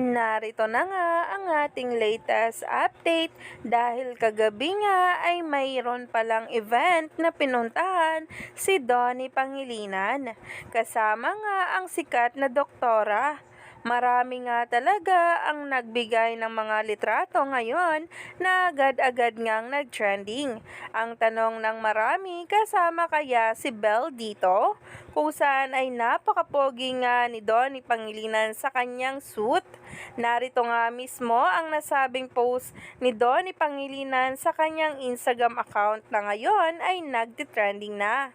Narito na nga ang ating latest update dahil kagabi nga ay mayroon palang event na pinuntahan si Donnie Pangilinan. Kasama nga ang sikat na doktora. Marami nga talaga ang nagbigay ng mga litrato ngayon na agad-agad ngang nag-trending. Ang tanong ng marami, kasama kaya si Belle dito? Kung saan ay napakapogi nga ni Donnie Pangilinan sa kanyang suit. Narito nga mismo ang nasabing post ni Donnie Pangilinan sa kanyang Instagram account na ngayon ay nagtitrending na.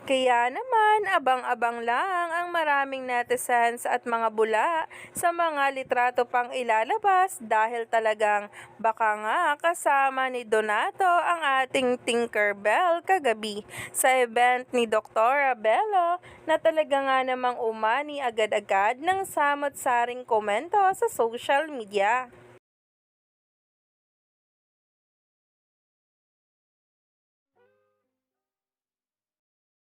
Kaya naman, abang-abang lang ang maraming netizens at mga bula sa mga litrato pang ilalabas dahil talagang baka nga kasama ni Donato ang ating Tinkerbell kagabi sa event ni Dr. Bello na talaga nga namang umani agad-agad ng samot-saring komento sa social media.